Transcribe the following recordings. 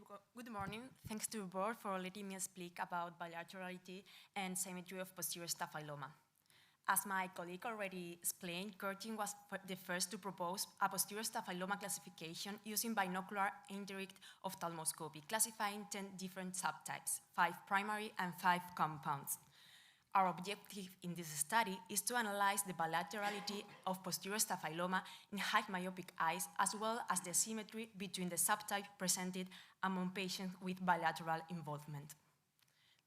Good morning. Thanks to the board for letting me speak about bilaterality and symmetry of posterior staphyloma. As my colleague already explained, Curtin was the first to propose a posterior staphyloma classification using binocular indirect ophthalmoscopy, classifying 10 different subtypes, 5 primary and 5 compounds. Our objective in this study is to analyze the bilaterality of posterior staphyloma in high myopic eyes, as well as the symmetry between the subtypes presented among patients with bilateral involvement.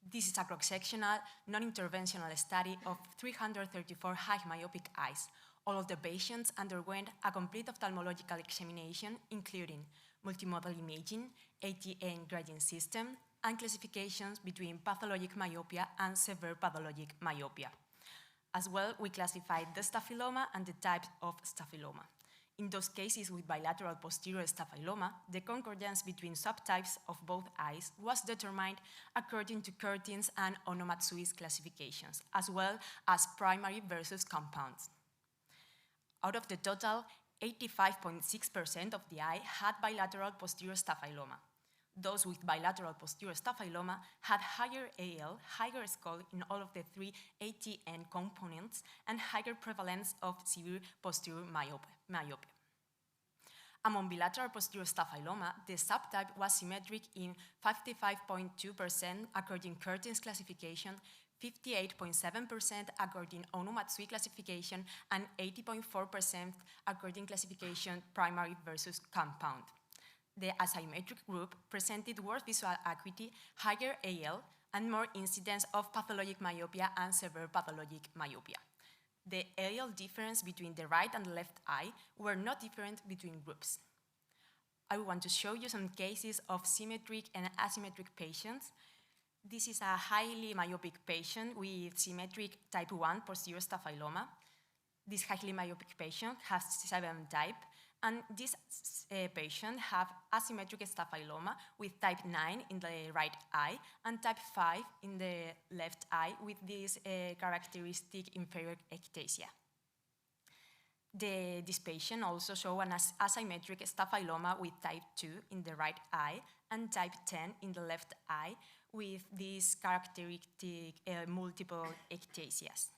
This is a cross-sectional, non-interventional study of 334 high myopic eyes. All of the patients underwent a complete ophthalmological examination, including multimodal imaging, ATN grading system, and classifications between pathologic myopia and severe pathologic myopia. As well, we classified the staphyloma and the types of staphyloma. In those cases with bilateral posterior staphyloma, the concordance between subtypes of both eyes was determined according to Curtin's and Onomatsui's classifications, as well as primary versus compounds. Out of the total, 85.6% of the eye had bilateral posterior staphyloma. Those with bilateral posterior staphyloma had higher AL, higher skull in all of the 3 ATN components, and higher prevalence of severe posterior myopia. Among bilateral posterior staphyloma, the subtype was symmetric in 55.2% according to Curtin's classification, 58.7% according to Onomatsui classification, and 80.4% according classification primary versus compound. The asymmetric group presented worse visual acuity, higher AL, and more incidence of pathologic myopia and severe pathologic myopia. The AL difference between the right and the left eye were not different between groups. I want to show you some cases of symmetric and asymmetric patients. This is a highly myopic patient with symmetric type 1 posterior staphyloma. This highly myopic patient has 7 types. And this patient have asymmetric staphyloma with type 9 in the right eye and type 5 in the left eye with this characteristic inferior ectasia. This patient also shows an asymmetric staphyloma with type 2 in the right eye and type 10 in the left eye with these characteristic multiple ectasias.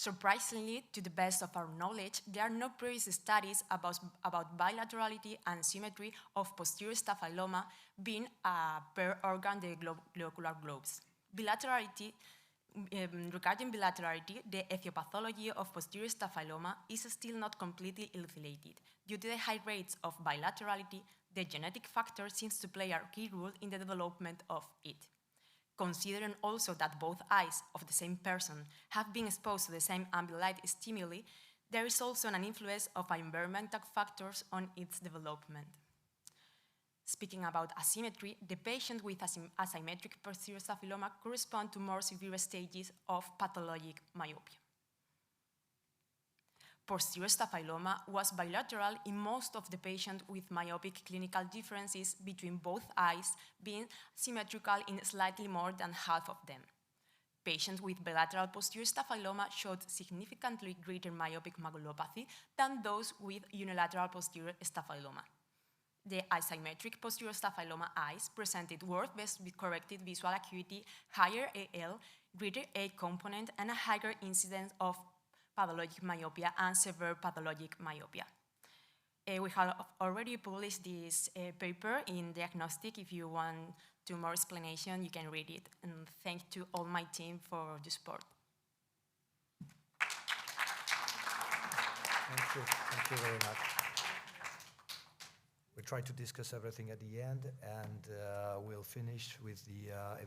Surprisingly, to the best of our knowledge, there are no previous studies about bilaterality and symmetry of posterior staphyloma being a per organ the globular globes. Regarding bilaterality, the ethiopathology of posterior staphyloma is still not completely elucidated. Due to the high rates of bilaterality, the genetic factor seems to play a key role in the development of it. Considering also that both eyes of the same person have been exposed to the same ambient light stimuli, there is also an influence of environmental factors on its development. Speaking about asymmetry, the patient with asymmetric posterior staphyloma correspond to more severe stages of pathologic myopia. Posterior staphyloma was bilateral in most of the patients with myopic clinical differences between both eyes being symmetrical in slightly more than half of them. Patients with bilateral posterior staphyloma showed significantly greater myopic maculopathy than those with unilateral posterior staphyloma. The asymmetric posterior staphyloma eyes presented worse corrected visual acuity, higher AL, greater A component, and a higher incidence of pathologic myopia and severe pathologic myopia. We have already published this paper in Diagnostic. If you want more explanation, you can read it. And thanks to all my team for the support. Thank you very much. We try to discuss everything at the end, and we'll finish with the event.